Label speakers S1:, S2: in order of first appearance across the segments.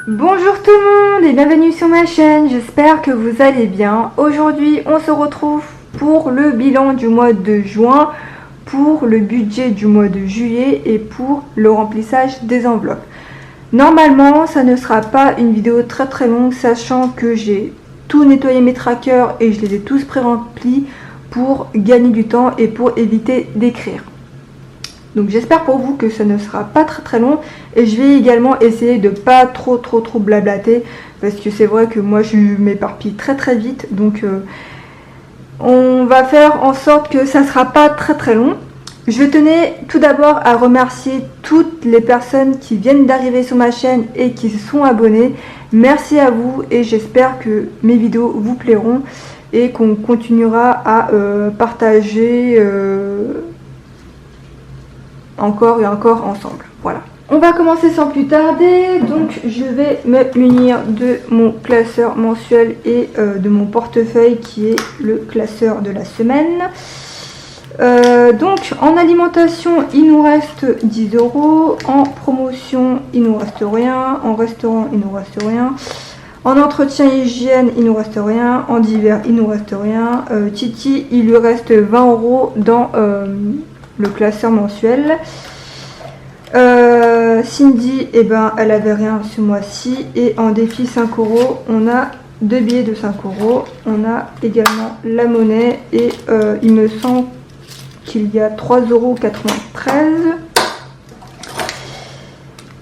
S1: Bonjour tout le monde et bienvenue sur ma chaîne, j'espère que vous allez bien. Aujourd'hui on se retrouve pour le bilan du mois de juin, pour le budget du mois de juillet et pour le remplissage des enveloppes. Normalement ça ne sera pas une vidéo très longue, sachant que j'ai tout nettoyé mes trackers et je les ai tous pré-remplis pour gagner du temps et pour éviter d'écrire. Donc j'espère pour vous que ça ne sera pas très long, et je vais également essayer de pas trop blablater, parce que c'est vrai que moi je m'éparpille très vite, donc on va faire en sorte que ça ne sera pas très long. Je tenais tout d'abord à remercier toutes les personnes qui viennent d'arriver sur ma chaîne et qui se sont abonnées. Merci à vous et j'espère que mes vidéos vous plairont et qu'on continuera à partager encore et encore ensemble. Voilà. On va commencer sans plus tarder. Donc je vais me munir de mon classeur mensuel et de mon portefeuille qui est le classeur de la semaine. Donc en alimentation il nous reste 10 €, en promotion il nous reste rien, en restaurant il nous reste rien, en entretien et hygiène il nous reste rien, en divers il nous reste rien, Titi il lui reste 20 € dans le classeur mensuel. Cindy, eh ben, elle avait rien ce mois-ci. Et en défi 5 €, on a 2 billets de 5 €. On a également la monnaie et il me semble qu'il y a 3,93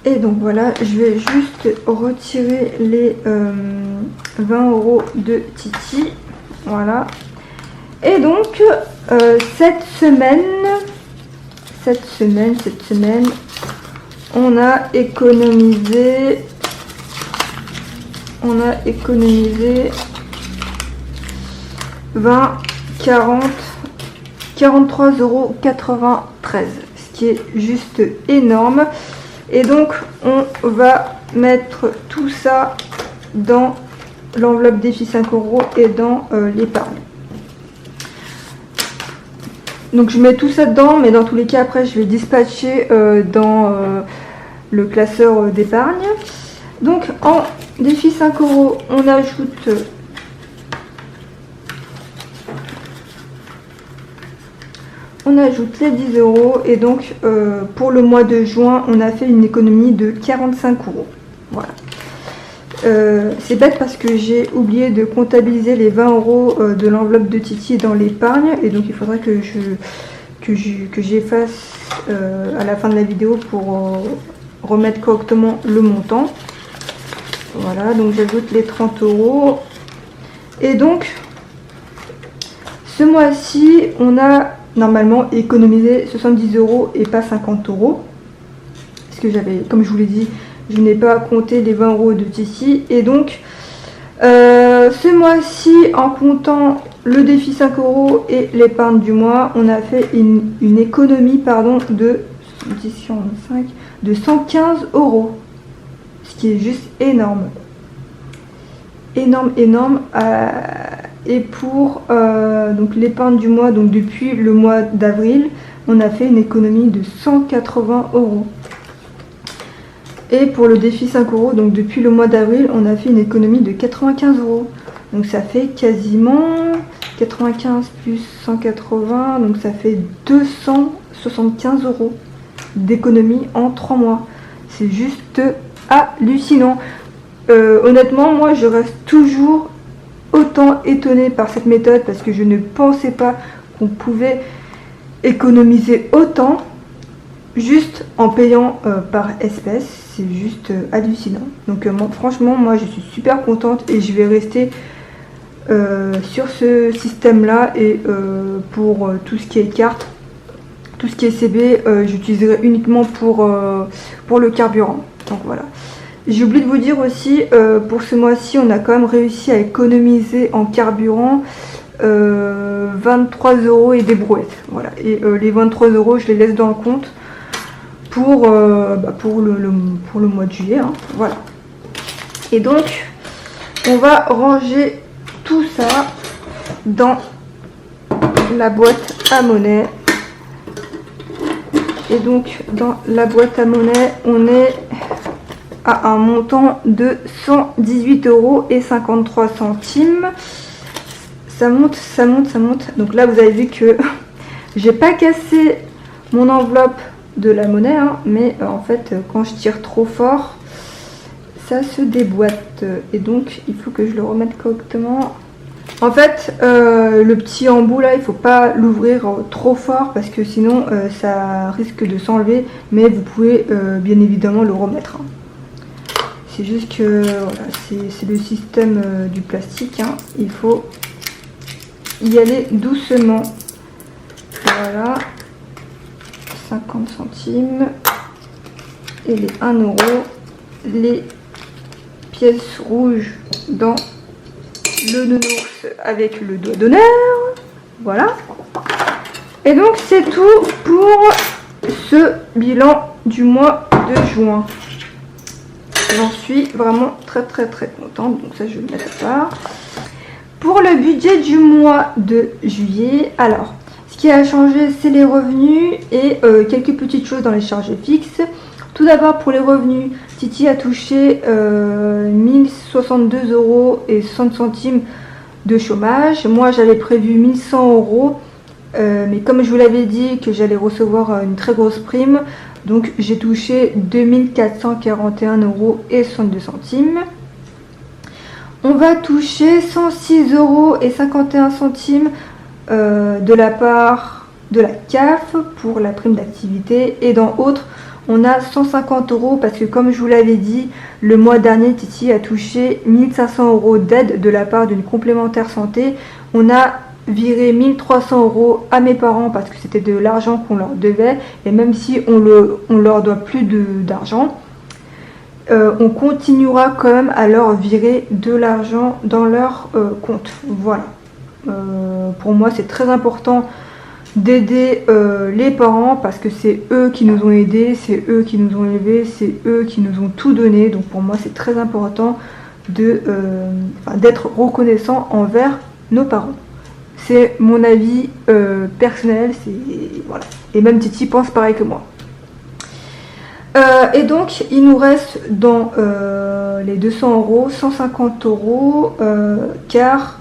S1: €. Et donc voilà, je vais juste retirer les 20 € de Titi. Voilà. Et donc cette semaine, on a économisé 20, 40, 43,93 €, ce qui est juste énorme. Et donc on va mettre tout ça dans l'enveloppe défi 5 € et dans l'épargne. Donc je mets tout ça dedans, mais dans tous les cas après je vais dispatcher dans le classeur d'épargne. Donc en défi 5 €, on ajoute les 10 € et donc pour le mois de juin on a fait une économie de 45 €. Voilà. C'est bête parce que j'ai oublié de comptabiliser les 20 € de l'enveloppe de Titi dans l'épargne, et donc il faudrait que j'efface à la fin de la vidéo pour remettre correctement le montant. Voilà, donc j'ajoute les 30 € et donc ce mois-ci on a normalement économisé 70 € et pas 50 € parce que j'avais, comme je vous l'ai dit, je n'ai pas compté les 20 € de Titi. Et donc ce mois-ci, en comptant le défi 5 € et l'épargne du mois, on a fait une économie de 115 €, ce qui est juste énorme. Énorme. Et pour donc l'épargne du mois, donc depuis le mois d'avril, on a fait une économie de 180 €. Et pour le défi 5 €, donc depuis le mois d'avril, on a fait une économie de 95 €. Donc ça fait quasiment 95 plus 180, donc ça fait 275 € d'économie en 3 mois. C'est juste hallucinant. Honnêtement, moi je reste toujours autant étonnée par cette méthode parce que je ne pensais pas qu'on pouvait économiser autant juste en payant par espèce. C'est juste hallucinant. Donc franchement moi je suis super contente et je vais rester sur ce système là. Et pour tout ce qui est carte, tout ce qui est CB, j'utiliserai uniquement pour le carburant. Donc voilà. J'ai oublié de vous dire aussi, pour ce mois-ci on a quand même réussi à économiser en carburant 23 € et des brouettes. Voilà. Et les 23 € je les laisse dans le compte pour le mois de juillet, hein. Voilà. Et donc on va ranger tout ça dans la boîte à monnaie. Et donc dans la boîte à monnaie on est à un montant de 118,53 €. Ça monte, ça monte, ça monte. Donc là, vous avez vu que j'ai pas cassé mon enveloppe de la monnaie, hein, mais en fait, quand je tire trop fort, ça se déboîte. Et donc, il faut que je le remette correctement. En fait, le petit embout là, il faut pas l'ouvrir trop fort parce que sinon ça risque de s'enlever, mais vous pouvez bien évidemment le remettre, hein. C'est juste que voilà, c'est le système du plastique, hein. Il faut y aller doucement. Voilà, 50 centimes et les 1 €, les pièces rouges dans le nounours avec le doigt d'honneur. Voilà. Et donc c'est tout pour ce bilan du mois de juin. J'en suis vraiment très contente. Donc ça, je vais le mettre à part. Pour le budget du mois de juillet, alors ce qui a changé, c'est les revenus et quelques petites choses dans les charges fixes. Tout d'abord, pour les revenus, Titi a touché 1062,60 € de chômage. Moi, j'avais prévu 1100 €, mais comme je vous l'avais dit que j'allais recevoir une très grosse prime, donc j'ai touché 2441,62 €. On va toucher 106,51 € de la part de la CAF pour la prime d'activité, et dans autres, on a 150 € parce que comme je vous l'avais dit, le mois dernier, Titi a touché 1500 € d'aide de la part d'une complémentaire santé. On a viré 1300 € à mes parents parce que c'était de l'argent qu'on leur devait. Et même si on leur doit plus d'argent, on continuera quand même à leur virer de l'argent dans leur compte. Voilà. Pour moi, c'est très important d'aider les parents parce que c'est eux qui nous ont aidés, c'est eux qui nous ont élevés, c'est eux qui nous ont tout donné. Donc pour moi, c'est très important d'être reconnaissant envers nos parents. C'est mon avis personnel, voilà. Et même Titi pense pareil que moi. Et donc il nous reste dans les 200 €, 150 € car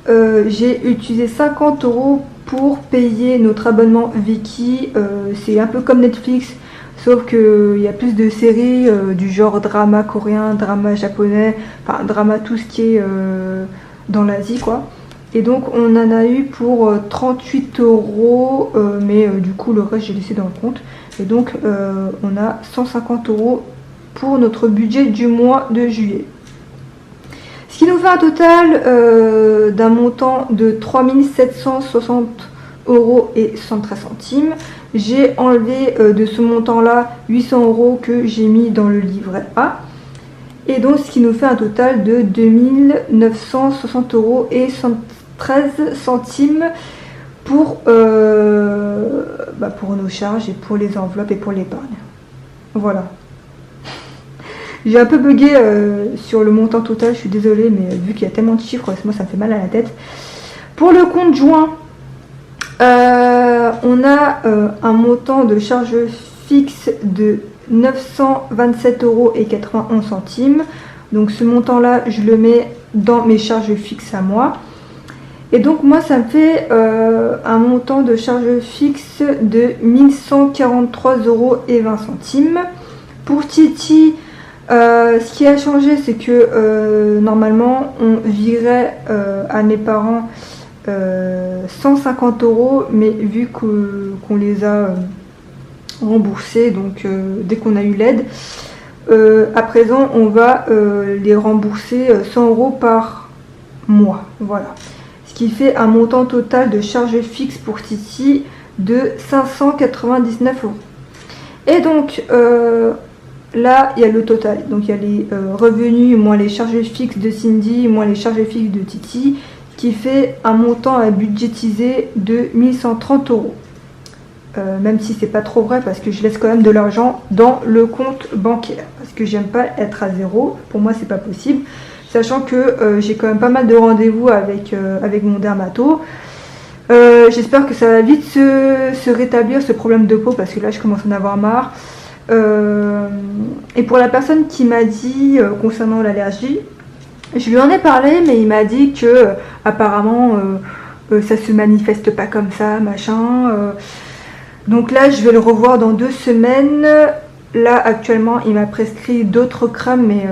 S1: j'ai utilisé 50 € pour payer notre abonnement Viki. C'est un peu comme Netflix, sauf qu'il y a plus de séries du genre drama coréen, drama japonais, enfin drama tout ce qui est dans l'Asie quoi. Et donc on en a eu pour 38 €, mais du coup le reste j'ai laissé dans le compte. Et donc on a 150 € pour notre budget du mois de juillet. Ce qui nous fait un total d'un montant de 3760,113 €. J'ai enlevé de ce montant-là 800 € que j'ai mis dans le livret A. Et donc ce qui nous fait un total de 2960,113 € pour nos charges et pour les enveloppes et pour l'épargne. Voilà. J'ai un peu bugué sur le montant total, je suis désolée, mais vu qu'il y a tellement de chiffres, moi ça me fait mal à la tête. Pour le compte joint, on a un montant de charge fixe de 927,91 €. Donc ce montant-là, je le mets dans mes charges fixes à moi. Et donc moi, ça me fait un montant de charge fixe de 1143,20 €. Pour Titi, ce qui a changé, c'est que normalement, on virait à mes parents 150 €, mais vu qu'on les a remboursés, donc dès qu'on a eu l'aide, à présent, on va les rembourser 100 € par mois. Voilà. Ce qui fait un montant total de charges fixes pour Titi de 599 €. Et donc, là, il y a le total. Donc, il y a les revenus moins les charges fixes de Cindy, moins les charges fixes de Titi, qui fait un montant à budgétiser de 1130 €. Même si c'est pas trop vrai parce que je laisse quand même de l'argent dans le compte bancaire. Parce que j'aime pas être à zéro. Pour moi, c'est pas possible. Sachant que j'ai quand même pas mal de rendez-vous avec mon dermato. J'espère que ça va vite se rétablir ce problème de peau parce que là je commence à en avoir marre. Et pour la personne qui m'a dit concernant l'allergie, je lui en ai parlé, mais il m'a dit que apparemment ça se manifeste pas comme ça, machin. Donc là, je vais le revoir dans 2 semaines. Là, actuellement, il m'a prescrit d'autres crèmes, mais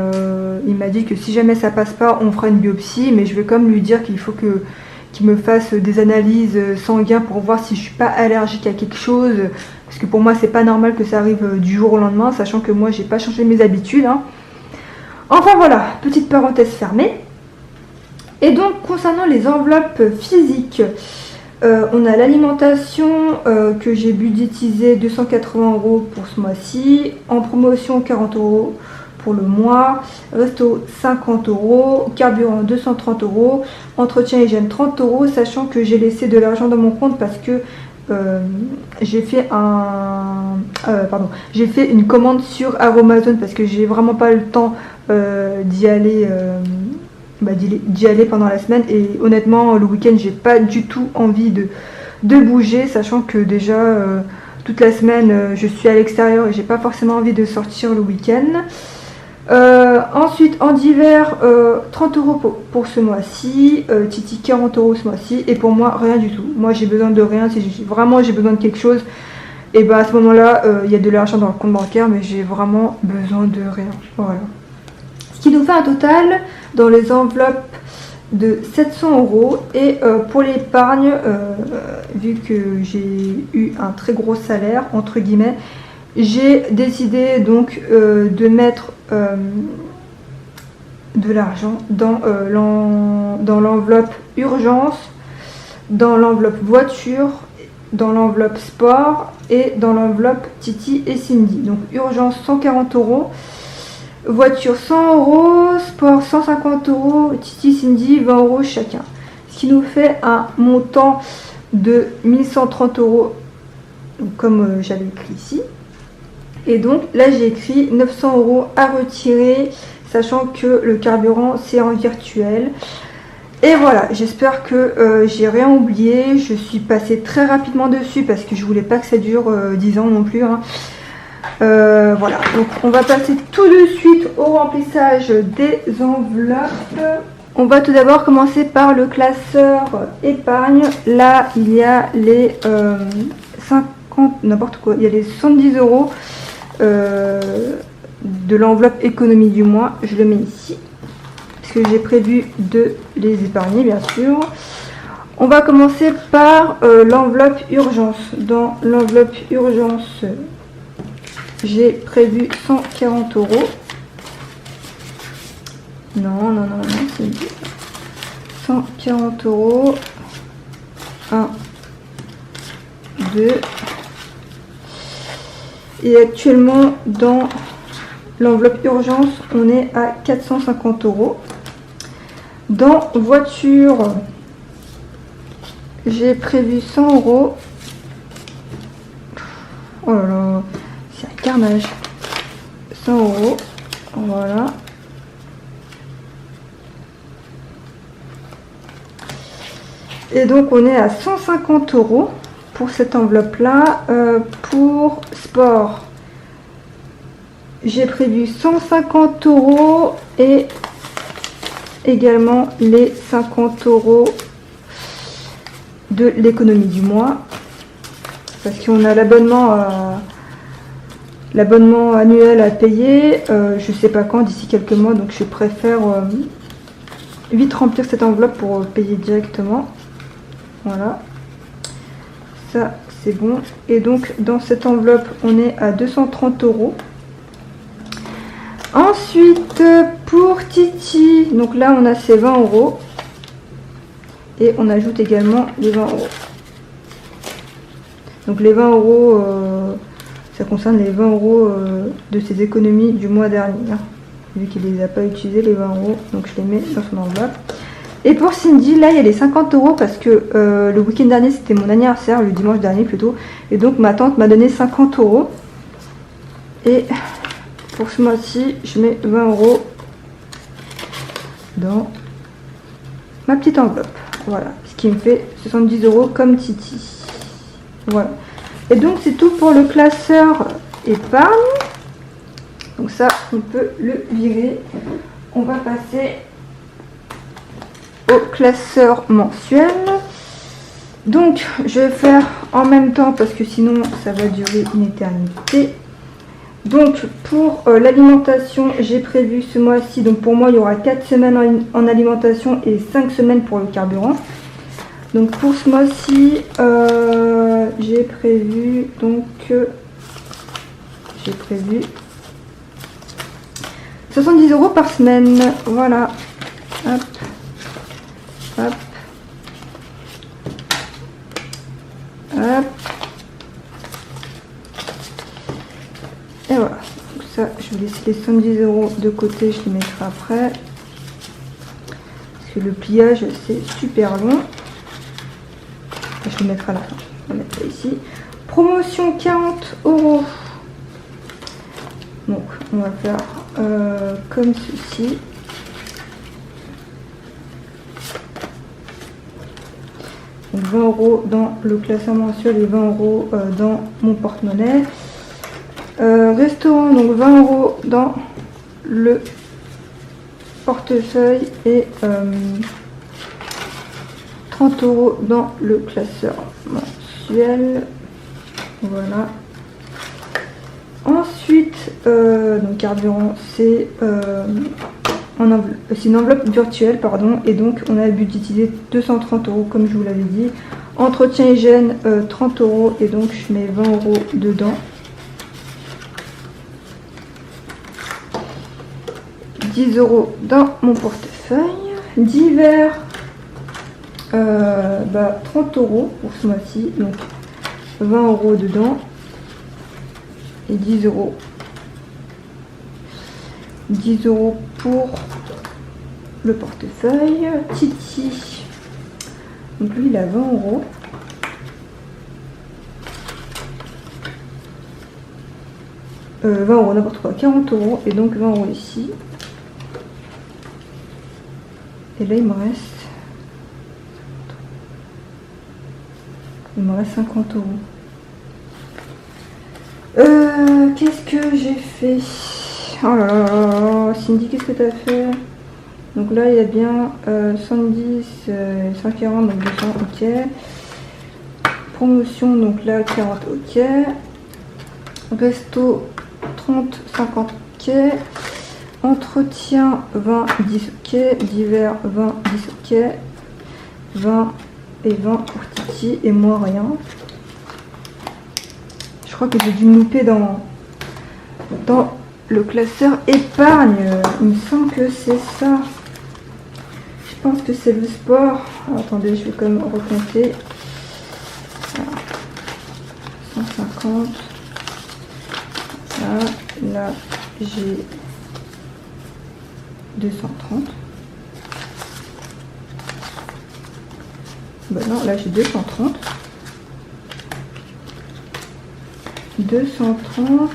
S1: il m'a dit que si jamais ça passe pas, on fera une biopsie. Mais je vais quand même lui dire qu'il faut qu'il me fasse des analyses sanguines pour voir si je suis pas allergique à quelque chose. Parce que pour moi, c'est pas normal que ça arrive du jour au lendemain, sachant que moi, j'ai pas changé mes habitudes. Hein. Enfin voilà, petite parenthèse fermée. Et donc, concernant les enveloppes physiques, on a l'alimentation que j'ai budgétisé 280 € pour ce mois-ci, en promotion 40 € pour le mois, resto 50 €, carburant 230 €, entretien hygiène 30 €, sachant que j'ai laissé de l'argent dans mon compte parce que j'ai fait une commande sur Aromazone parce que j'ai vraiment pas le temps d'y aller pendant la semaine, et honnêtement le week-end j'ai pas du tout envie de bouger, sachant que déjà toute la semaine je suis à l'extérieur et j'ai pas forcément envie de sortir le week-end. Ensuite en hiver 30 € pour ce mois-ci, Titi 40 € ce mois-ci, et pour moi rien du tout. Moi j'ai besoin de rien, si vraiment j'ai besoin de quelque chose, et bah à ce moment là il y a de l'argent dans le compte bancaire, mais j'ai vraiment besoin de rien. Voilà. Ce qui nous fait un total dans les enveloppes de 700 €. Et pour l'épargne, vu que j'ai eu un très gros salaire entre guillemets, j'ai décidé donc de mettre de l'argent dans l'enveloppe urgence, dans l'enveloppe voiture, dans l'enveloppe sport et dans l'enveloppe Titi et Cindy. Donc urgence 140 €, voiture 100 €, sport 150 €, Titi, Cindy 20 € chacun. Ce qui nous fait un montant de 1130 €, comme j'avais écrit ici. Et donc là j'ai écrit 900 € à retirer, sachant que le carburant c'est en virtuel. Et voilà, j'espère que j'ai rien oublié. Je suis passée très rapidement dessus parce que je voulais pas que ça dure 10 ans non plus. Hein. Voilà, donc on va passer tout de suite au remplissage des enveloppes. On va tout d'abord commencer par le classeur épargne. Là il y a les 50, n'importe quoi, il y a les 70 € de l'enveloppe économie du mois. Je le mets ici parce que j'ai prévu de les épargner bien sûr. On va commencer par l'enveloppe urgence. Dans l'enveloppe urgence, j'ai prévu 140 €. Non, c'est 140 €. 1, 2. Et actuellement, dans l'enveloppe urgence, on est à 450 €. Dans voiture, j'ai prévu 100 €. Oh là là, c'est un carnage. 100 €, voilà. Et donc on est à 150 € pour cette enveloppe là. Pour sport, j'ai prévu 150 € et également les 50 € de l'économie du mois, parce qu'on a l'abonnement annuel à payer, je sais pas quand, d'ici quelques mois, donc je préfère vite remplir cette enveloppe pour payer directement. Voilà, ça c'est bon. Et donc dans cette enveloppe on est à 230 €. Ensuite pour Titi, donc là on a ces 20 € et on ajoute également les 20 €. Donc les 20 €, ça concerne les 20 € de ses économies du mois dernier, hein, vu qu'il les a pas utilisés les 20 €, donc je les mets dans son enveloppe. Et pour Cindy, là il y a les 50 € parce que le week-end dernier c'était mon anniversaire, le dimanche dernier plutôt, et donc ma tante m'a donné 50 €. Et pour ce mois-ci, je mets 20 € dans ma petite enveloppe. Voilà, ce qui me fait 70 € comme Titi. Voilà. Et donc c'est tout pour le classeur épargne. Donc ça, on peut le virer. On va passer au classeur mensuel. Donc, je vais faire en même temps parce que sinon, ça va durer une éternité. Donc, pour l'alimentation, j'ai prévu ce mois-ci. Donc, pour moi, il y aura 4 semaines en alimentation et 5 semaines pour le carburant. Donc, pour ce mois-ci, j'ai prévu 70 € par semaine. Voilà. Hop. Hop. Hop. Et voilà. Donc ça, je vais laisser les 70 € de côté, je les mettrai après. Parce que le pliage, c'est super long. Je le mettrai à la fin. On va mettre ça ici. Promotion 40 €. Donc, on va faire comme ceci. Donc 20 € dans le classeur mensuel et 20 € dans mon porte-monnaie. Restaurant, donc 20 € dans le portefeuille et 30 € dans le classeur mensuel. Voilà. Ensuite, donc carburant, c'est une enveloppe virtuelle, pardon, et donc on a le but d'utiliser 230 € comme je vous l'avais dit. Entretien hygiène, 30 € et donc je mets 20 € dedans. 10 € dans mon portefeuille. Divers, 30 € pour ce mois-ci, donc 20 € dedans. Et 10 €. 10 € pour le portefeuille. Titi. Donc lui il a 20 €. Euh, 20 € n'importe quoi, 40 € et donc 20 € ici. Et là il me reste 50 €. Qu'est-ce que j'ai fait? Oh là là là, Cindy, qu'est-ce que tu as fait? Donc là, il y a bien 110, 140, donc 200, ok. Promotion, donc là, 40, ok. Resto, 30, 50, ok. Entretien, 20, 10, ok. Divers, 20, 10, ok. 20 et 20 pour Titi et moi, rien. Je crois que j'ai dû me louper dans le classeur épargne. Il me semble que c'est ça. Je pense que c'est le sport. Alors, attendez, je vais quand même recompter. 150. Là j'ai 230. Ben non, là j'ai 230. 230.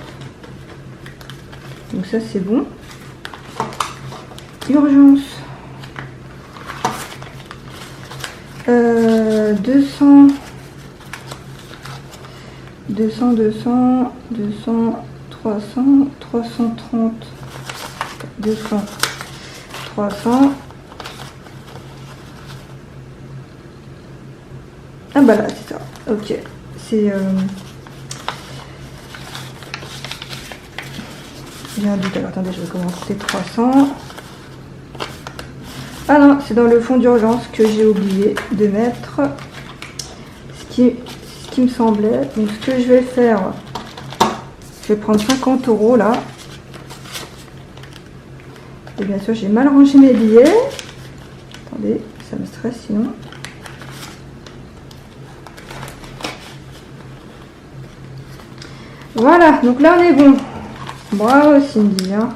S1: Donc ça c'est bon. Urgence. 200, 200, 200, 200, 300, 330, 200, 300. Ah bah là c'est ça. Ok. C'est j'ai un doute, alors attendez, je vais commencer 300. Ah non, c'est dans le fonds d'urgence que j'ai oublié de mettre ce qui me semblait. Donc ce que je vais faire, je vais prendre 50 € là. Et bien sûr, j'ai mal rangé mes billets. Attendez, ça me stresse sinon. Voilà, donc là on est bon. Bravo Cindy, hein.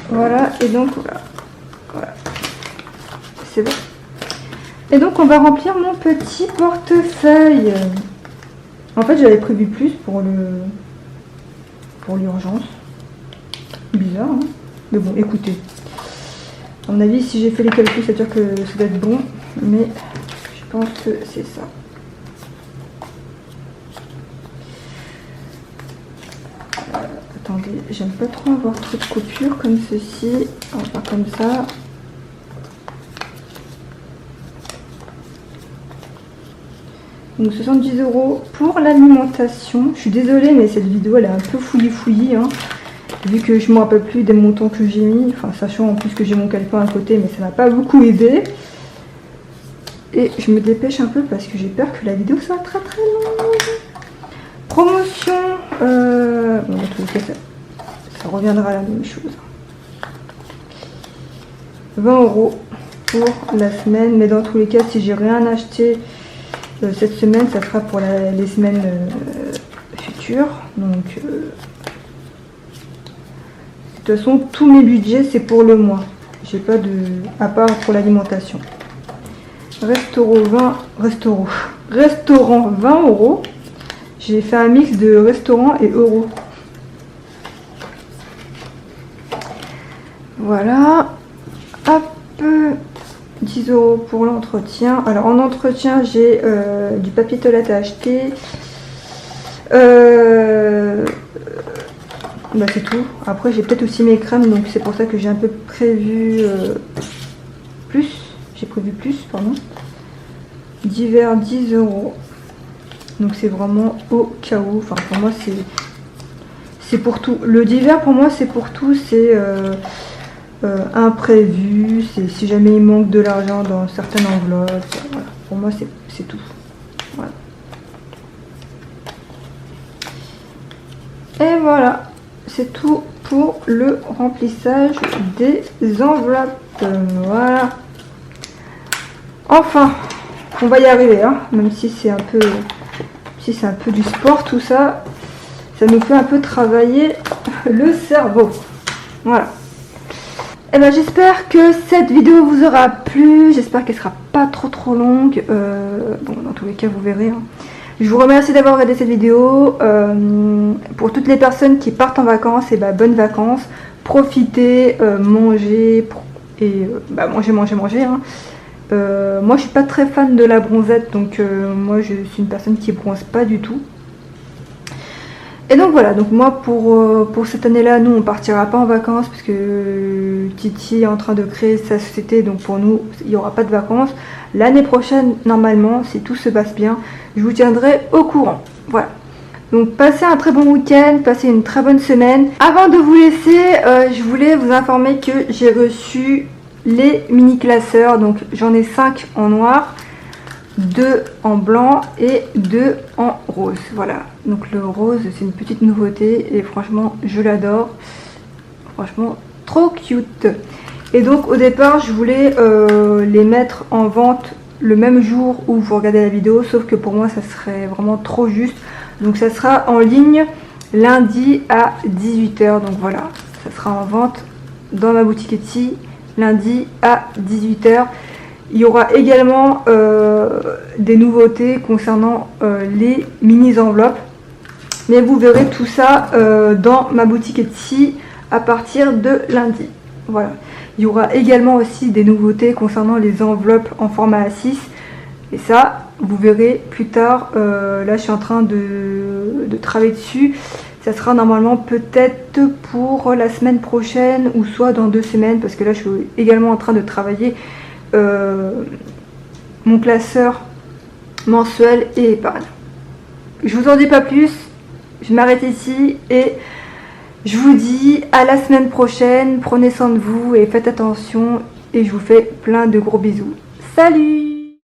S1: Voilà, et donc voilà. C'est bon. Et donc on va remplir mon petit portefeuille. En fait j'avais prévu plus pour l'urgence. Bizarre, hein. Mais bon, écoutez. À mon avis, si j'ai fait les calculs, ça veut dire que ça doit être bon. Mais je pense que c'est ça. Attendez, j'aime pas trop avoir trop de coupures comme ceci. On va faire comme ça. Donc 70 € pour l'alimentation. Je suis désolée, mais cette vidéo elle est un peu fouillis, hein, vu que je ne me rappelle plus des montants que j'ai mis. Enfin, sachant en plus que j'ai mon calepin à côté, mais ça m'a pas beaucoup aidé. Et je me dépêche un peu parce que j'ai peur que la vidéo soit très longue. Promotion. Bon, dans tous les cas, ça reviendra à la même chose. 20 € pour la semaine, mais dans tous les cas, si j'ai rien acheté cette semaine, ça sera pour les semaines futures. Donc, de toute façon, tous mes budgets, c'est pour le mois. J'ai pas de... à part pour l'alimentation. Restaurant 20 €. J'ai fait un mix de restaurant et euros. Voilà. Hop. 10 € pour l'entretien. Alors en entretien, j'ai du papier toilette à acheter. Bah c'est tout. Après j'ai peut-être aussi mes crèmes, donc c'est pour ça que j'ai un peu prévu plus. J'ai prévu plus, pardon. Divers 10 €. Donc c'est vraiment au cas où. Enfin pour moi c'est pour tout. Le divers pour moi c'est pour tout. C'est imprévu, c'est si jamais il manque de l'argent dans certaines enveloppes. Voilà. Pour moi c'est tout. Voilà. Et voilà, c'est tout pour le remplissage des enveloppes. Voilà. Enfin, on va y arriver, hein, même si c'est un peu du sport tout ça, ça nous fait un peu travailler le cerveau. Voilà. Et ben j'espère que cette vidéo vous aura plu, j'espère qu'elle sera pas trop longue. Bon, dans tous les cas vous verrez, hein. Je vous remercie d'avoir regardé cette vidéo. Pour toutes les personnes qui partent en vacances, et ben bonnes vacances, profitez, mangez et manger, hein. Moi je suis pas très fan de la bronzette, donc moi je suis une personne qui bronze pas du tout. Et donc voilà, donc moi pour cette année-là, nous on partira pas en vacances parce que Titi est en train de créer sa société, donc pour nous il n'y aura pas de vacances. L'année prochaine, normalement, si tout se passe bien, je vous tiendrai au courant. Voilà. Donc passez un très bon week-end, passez une très bonne semaine. Avant de vous laisser, je voulais vous informer que j'ai reçu les mini classeurs. Donc j'en ai 5 en noir, 2 en blanc et 2 en rose. Voilà, donc le rose c'est une petite nouveauté et franchement je l'adore, franchement trop cute. Et donc au départ je voulais les mettre en vente le même jour où vous regardez la vidéo, sauf que pour moi ça serait vraiment trop juste, donc ça sera en ligne lundi à 18 h. Donc voilà, ça sera en vente dans ma boutique Etsy lundi à 18 h. Il y aura également des nouveautés concernant les mini enveloppes. Mais vous verrez tout ça dans ma boutique Etsy à partir de lundi. Voilà. Il y aura également aussi des nouveautés concernant les enveloppes en format A6. Et ça, vous verrez plus tard. Là, je suis en train de travailler dessus. Ça sera normalement peut-être pour la semaine prochaine ou soit dans 2 semaines. Parce que là, je suis également en train de travailler mon classeur mensuel et épargne. Je vous en dis pas plus, je m'arrête ici et je vous dis à la semaine prochaine. Prenez soin de vous et faites attention et je vous fais plein de gros bisous. Salut!